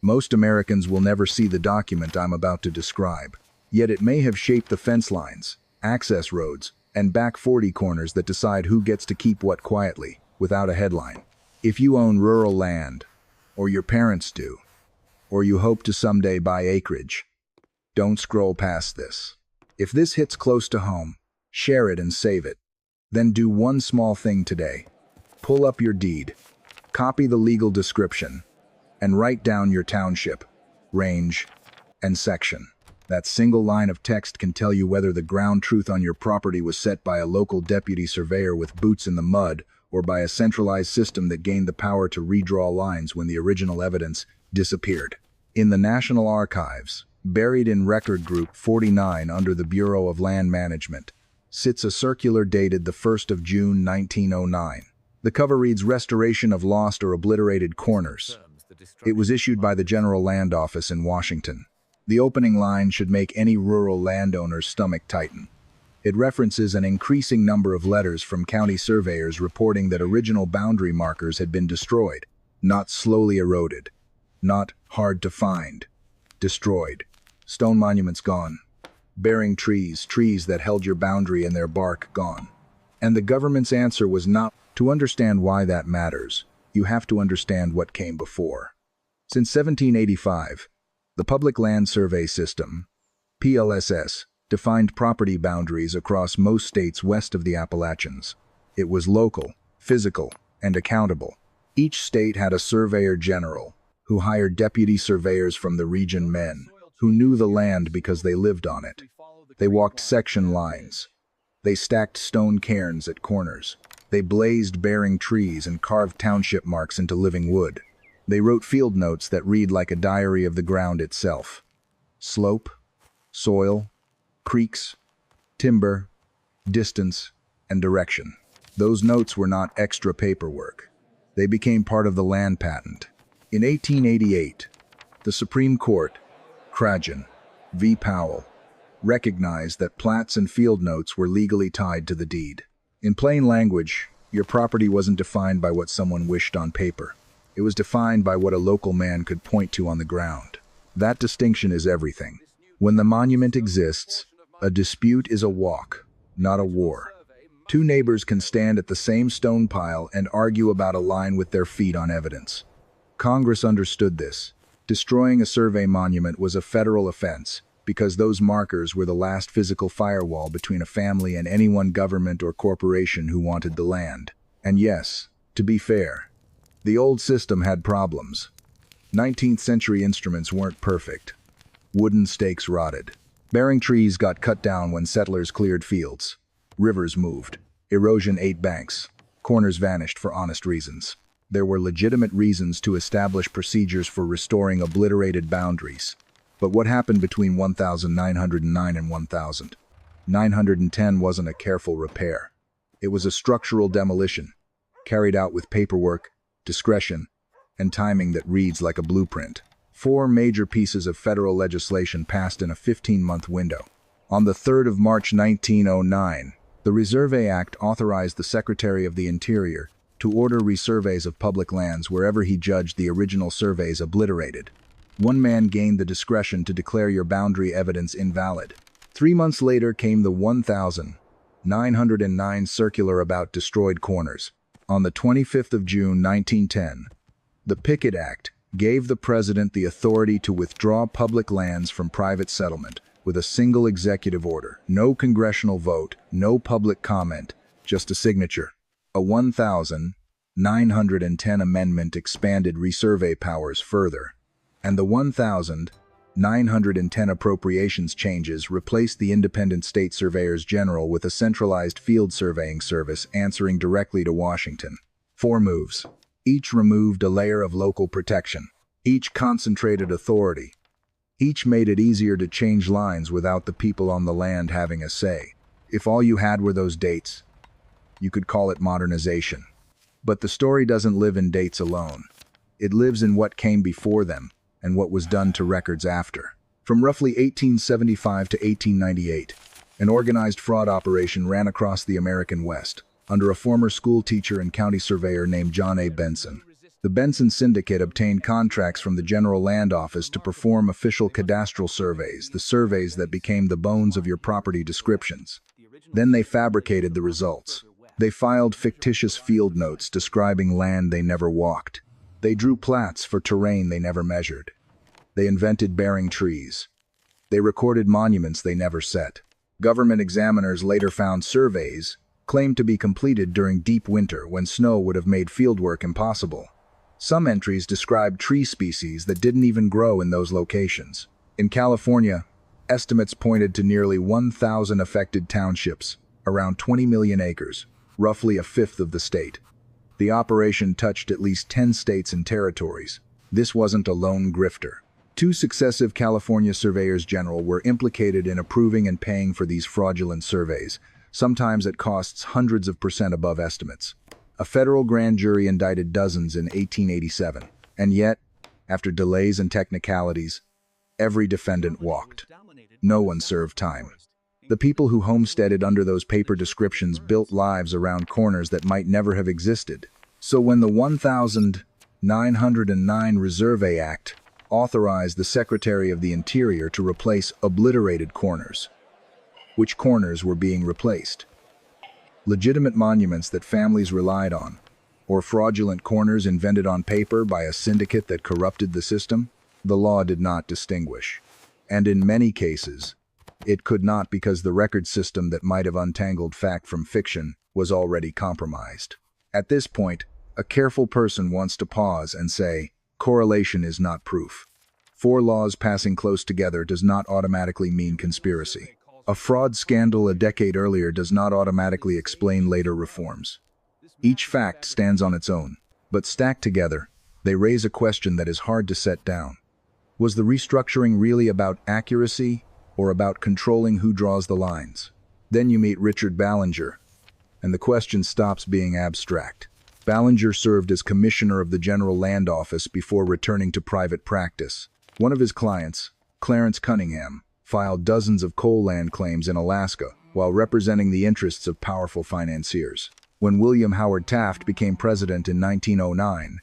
Most Americans will never see the document I'm about to describe, yet it may have shaped the fence lines, access roads, and back 40 corners that decide who gets to keep what quietly, without a headline. If you own rural land, or your parents do, or you hope to someday buy acreage, don't scroll past this. If this hits close to home, share it and save it. Then do one small thing today. Pull up your deed, copy the legal description, and write down your township, range, and section. That single line of text can tell you whether the ground truth on your property was set by a local deputy surveyor with boots in the mud or by a centralized system that gained the power to redraw lines when the original evidence disappeared. In the National Archives, buried in Record Group 49 under the Bureau of Land Management, sits a circular dated the 1st of June 1909. The cover reads Restoration of Lost or Obliterated Corners. It was issued by the General Land Office in Washington. The opening line should make any rural landowner's stomach tighten. It references an increasing number of letters from county surveyors reporting that original boundary markers had been destroyed, not slowly eroded, not hard to find, destroyed. Stone monuments gone. Bearing trees that held your boundary and their bark gone. And the government's answer was not. To understand why that matters, you have to understand what came before. Since 1785, the Public Land Survey System, PLSS, defined property boundaries across most states west of the Appalachians. It was local, physical, and accountable. Each state had a surveyor general, who hired deputy surveyors from the region, men who knew the land because they lived on it. They walked section lines. They stacked stone cairns at corners. They blazed bearing trees and carved township marks into living wood. They wrote field notes that read like a diary of the ground itself. Slope, soil, creeks, timber, distance, and direction. Those notes were not extra paperwork. They became part of the land patent. In 1888, the Supreme Court, Cragen v. Powell, recognized that plats and field notes were legally tied to the deed. In plain language, your property wasn't defined by what someone wished on paper. It was defined by what a local man could point to on the ground. That distinction is everything. When the monument exists, a dispute is a walk, not a war. Two neighbors can stand at the same stone pile and argue about a line with their feet on evidence. Congress understood this. Destroying a survey monument was a federal offense, because those markers were the last physical firewall between a family and any one government or corporation who wanted the land. And yes, to be fair, the old system had problems. 19th century instruments weren't perfect. Wooden stakes rotted. Bearing trees got cut down when settlers cleared fields. Rivers moved. Erosion ate banks. Corners vanished for honest reasons. There were legitimate reasons to establish procedures for restoring obliterated boundaries. But what happened between 1909 and 1910 wasn't a careful repair. It was a structural demolition, carried out with paperwork, discretion, and timing that reads like a blueprint. 4 major pieces of federal legislation passed in a 15-month window. On the 3rd of March 1909, the Resurvey Act authorized the Secretary of the Interior to order resurveys of public lands wherever he judged the original surveys obliterated. One man gained the discretion to declare your boundary evidence invalid. 3 months later came the 1909 circular about destroyed corners. On the 25th of June 1910, the Pickett Act gave the President the authority to withdraw public lands from private settlement with a single executive order. No congressional vote, no public comment, just a signature. A 1910 amendment expanded resurvey powers further, and the 1910 appropriations changes replaced the independent state surveyors general with a centralized field surveying service answering directly to Washington. 4 moves. Each removed a layer of local protection. Each concentrated authority. Each made it easier to change lines without the people on the land having a say. If all you had were those dates, you could call it modernization. But the story doesn't live in dates alone. It lives in what came before them and what was done to records after. From roughly 1875 to 1898, an organized fraud operation ran across the American West under a former school teacher and county surveyor named John A. Benson. The Benson Syndicate obtained contracts from the General Land Office to perform official cadastral surveys, the surveys that became the bones of your property descriptions. Then they fabricated the results. They filed fictitious field notes describing land they never walked. They drew plats for terrain they never measured. They invented bearing trees. They recorded monuments they never set. Government examiners later found surveys claimed to be completed during deep winter when snow would have made fieldwork impossible. Some entries described tree species that didn't even grow in those locations. In California, estimates pointed to nearly 1,000 affected townships, around 20 million acres, roughly a fifth of the state. The operation touched at least 10 states and territories. This wasn't a lone grifter. 2 successive California surveyors general were implicated in approving and paying for these fraudulent surveys, sometimes at costs hundreds of % above estimates. A federal grand jury indicted dozens in 1887, and yet, after delays and technicalities, every defendant walked. No one served time. The people who homesteaded under those paper descriptions built lives around corners that might never have existed. So when the 1909 Resurvey Act authorized the Secretary of the Interior to replace obliterated corners, which corners were being replaced? Legitimate monuments that families relied on, or fraudulent corners invented on paper by a syndicate that corrupted the system? The law did not distinguish. And in many cases, it could not, because the record system that might have untangled fact from fiction was already compromised. At this point, a careful person wants to pause and say, correlation is not proof. 4 laws passing close together does not automatically mean conspiracy. A fraud scandal a decade earlier does not automatically explain later reforms. Each fact stands on its own, but stacked together, they raise a question that is hard to set down. Was the restructuring really about accuracy or about controlling who draws the lines? Then you meet Richard Ballinger, and the question stops being abstract. Ballinger served as commissioner of the General Land Office before returning to private practice. One of his clients, Clarence Cunningham, filed dozens of coal land claims in Alaska while representing the interests of powerful financiers. When William Howard Taft became president in 1909,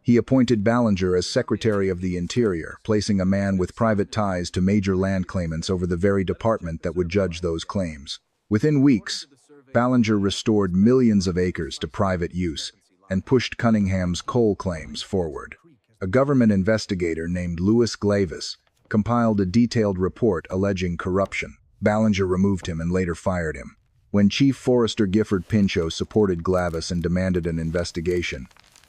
he appointed Ballinger as Secretary of the Interior, placing a man with private ties to major land claimants over the very department that would judge those claims. Within weeks, Ballinger restored millions of acres to private use and pushed Cunningham's coal claims forward. A government investigator named Louis Glavis compiled a detailed report alleging corruption. Ballinger removed him and later fired him. When Chief Forester Gifford Pinchot supported Glavis and demanded an investigation,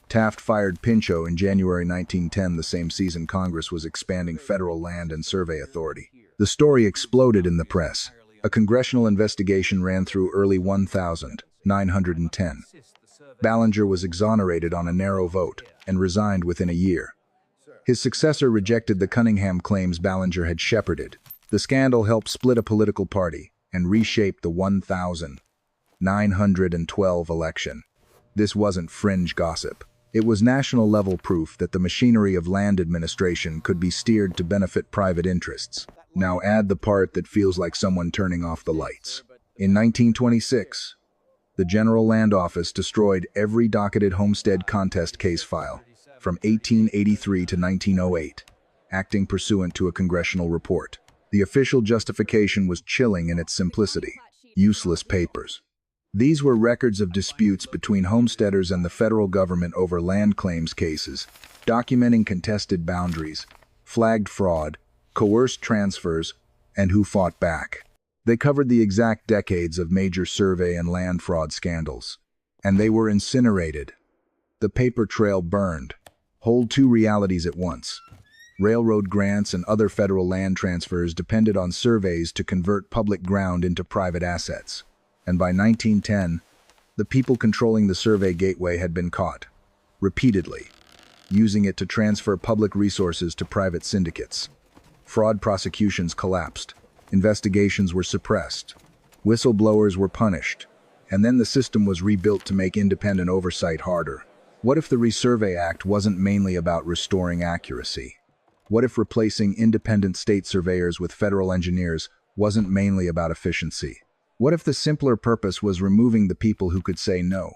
Taft fired Pinchot in January 1910, the same season Congress was expanding federal land and survey authority. The story exploded in the press. A congressional investigation ran through early 1910. Ballinger was exonerated on a narrow vote and resigned within a year. His successor rejected the Cunningham claims Ballinger had shepherded. The scandal helped split a political party and reshape the 1912 election. This wasn't fringe gossip. It was national-level proof that the machinery of land administration could be steered to benefit private interests. Now add the part that feels like someone turning off the lights. In 1926, the General Land Office destroyed every docketed homestead contest case file from 1883 to 1908, acting pursuant to a congressional report. The official justification was chilling in its simplicity: useless papers. These were records of disputes between homesteaders and the federal government over land claims cases, documenting contested boundaries, flagged fraud, coerced transfers, and who fought back. They covered the exact decades of major survey and land fraud scandals, and they were incinerated. The paper trail burned. Hold 2 realities at once. Railroad grants and other federal land transfers depended on surveys to convert public ground into private assets. And by 1910, the people controlling the survey gateway had been caught, repeatedly, using it to transfer public resources to private syndicates. Fraud prosecutions collapsed. Investigations were suppressed. Whistleblowers were punished. And then the system was rebuilt to make independent oversight harder. What if the Resurvey Act wasn't mainly about restoring accuracy? What if replacing independent state surveyors with federal engineers wasn't mainly about efficiency? What if the simpler purpose was removing the people who could say no,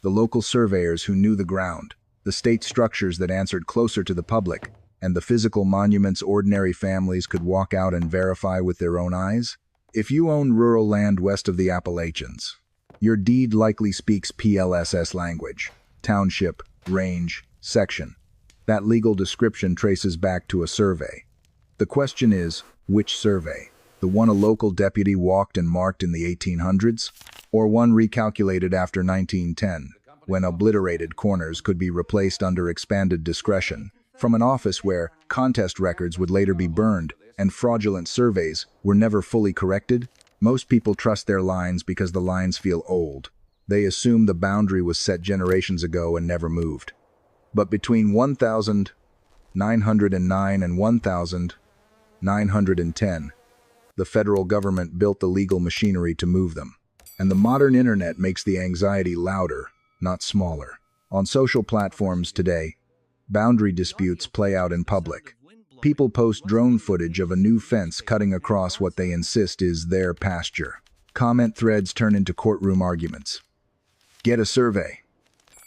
the local surveyors who knew the ground, the state structures that answered closer to the public, and the physical monuments ordinary families could walk out and verify with their own eyes? If you own rural land west of the Appalachians, your deed likely speaks PLSS language, township, range, section. That legal description traces back to a survey. The question is, which survey? The one a local deputy walked and marked in the 1800s, or one recalculated after 1910, when obliterated corners could be replaced under expanded discretion, from an office where contest records would later be burned and fraudulent surveys were never fully corrected? Most people trust their lines because the lines feel old. They assume the boundary was set generations ago and never moved. But between 1909 and 1910, the federal government built the legal machinery to move them. And the modern internet makes the anxiety louder, not smaller. On social platforms today, boundary disputes play out in public. People post drone footage of a new fence cutting across what they insist is their pasture. Comment threads turn into courtroom arguments. Get a survey.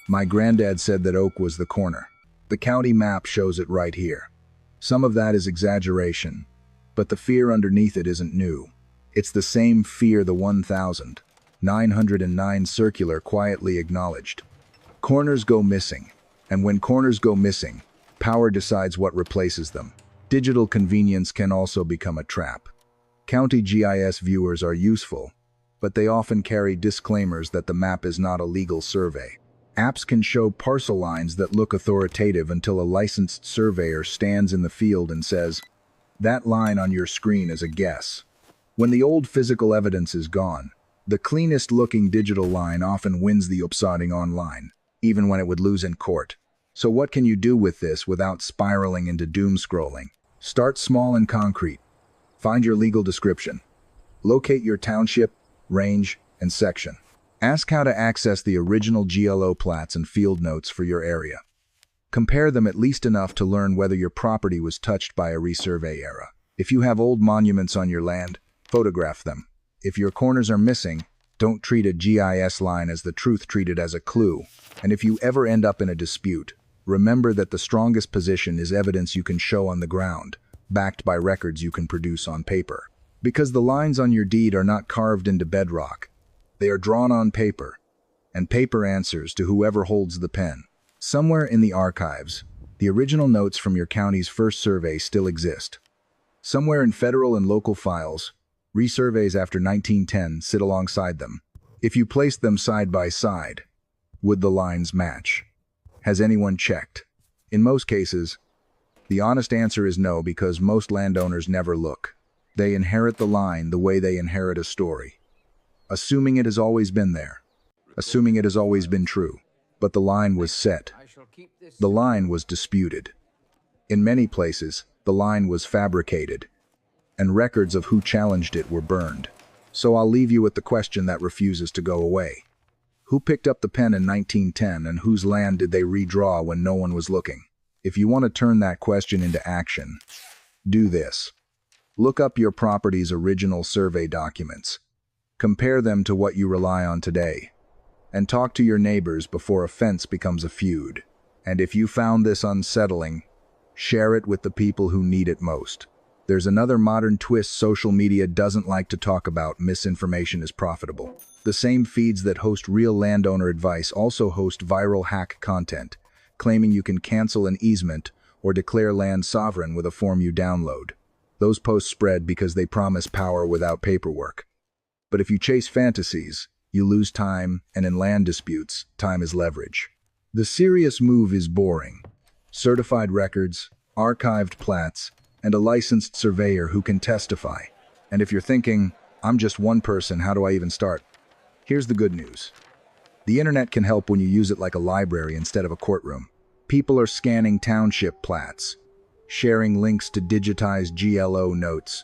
My granddad said that oak was the corner. The county map shows it right here. Some of that is exaggeration, but the fear underneath it isn't new. It's the same fear the 1909 circular quietly acknowledged. Corners go missing, and when corners go missing, power decides what replaces them. Digital convenience can also become a trap. County GIS viewers are useful, but they often carry disclaimers that the map is not a legal survey. Apps can show parcel lines that look authoritative until a licensed surveyor stands in the field and says, "That line on your screen is a guess." When the old physical evidence is gone, the cleanest-looking digital line often wins the upsodding online, even when it would lose in court. So what can you do with this without spiraling into doom scrolling? Start small and concrete. Find your legal description. Locate your township, range, and section. Ask how to access the original GLO plats and field notes for your area. Compare them at least enough to learn whether your property was touched by a resurvey era. If you have old monuments on your land, photograph them. If your corners are missing, don't treat a GIS line as the truth, treat it as a clue. And if you ever end up in a dispute, remember that the strongest position is evidence you can show on the ground, backed by records you can produce on paper. Because the lines on your deed are not carved into bedrock. They are drawn on paper, and paper answers to whoever holds the pen. Somewhere in the archives, the original notes from your county's first survey still exist. Somewhere in federal and local files, resurveys after 1910 sit alongside them. If you placed them side by side, would the lines match? Has anyone checked? In most cases, the honest answer is no, because most landowners never look. They inherit the line the way they inherit a story. Assuming it has always been there. Assuming it has always been true. But the line was set. The line was disputed. In many places, the line was fabricated, and records of who challenged it were burned. So I'll leave you with the question that refuses to go away. Who picked up the pen in 1910, and whose land did they redraw when no one was looking? If you want to turn that question into action, do this. Look up your property's original survey documents. Compare them to what you rely on today. And talk to your neighbors before a fence becomes a feud. And if you found this unsettling, share it with the people who need it most. There's another modern twist social media doesn't like to talk about: misinformation is profitable. The same feeds that host real landowner advice also host viral hack content, claiming you can cancel an easement or declare land sovereign with a form you download. Those posts spread because they promise power without paperwork. But if you chase fantasies, you lose time, and in land disputes, time is leverage. The serious move is boring. Certified records, archived plats, and a licensed surveyor who can testify. And if you're thinking, I'm just one person, how do I even start? Here's the good news. The internet can help when you use it like a library instead of a courtroom. People are scanning township plats, sharing links to digitized GLO notes,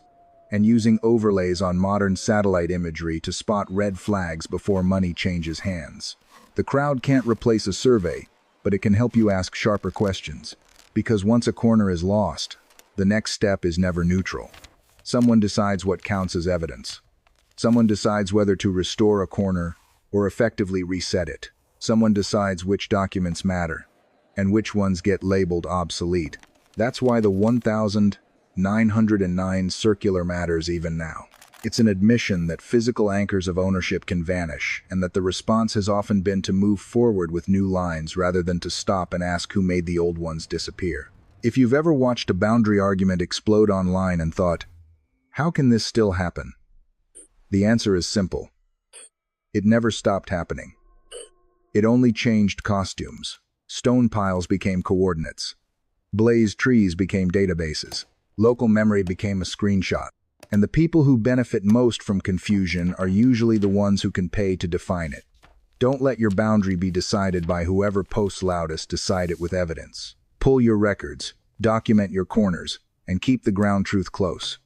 and using overlays on modern satellite imagery to spot red flags before money changes hands. The crowd can't replace a survey, but it can help you ask sharper questions. Because once a corner is lost, the next step is never neutral. Someone decides what counts as evidence. Someone decides whether to restore a corner or effectively reset it. Someone decides which documents matter. and which ones get labeled obsolete. That's why the 1909 circular matters even now. It's an admission that physical anchors of ownership can vanish, and that the response has often been to move forward with new lines rather than to stop and ask who made the old ones disappear. If you've ever watched a boundary argument explode online and thought, how can this still happen? The answer is simple. It never stopped happening. It only changed costumes. Stone piles became coordinates. Blazed trees became databases. Local memory became a screenshot. And the people who benefit most from confusion are usually the ones who can pay to define it. Don't let your boundary be decided by whoever posts loudest. Decide it with evidence. Pull your records, document your corners, and keep the ground truth close.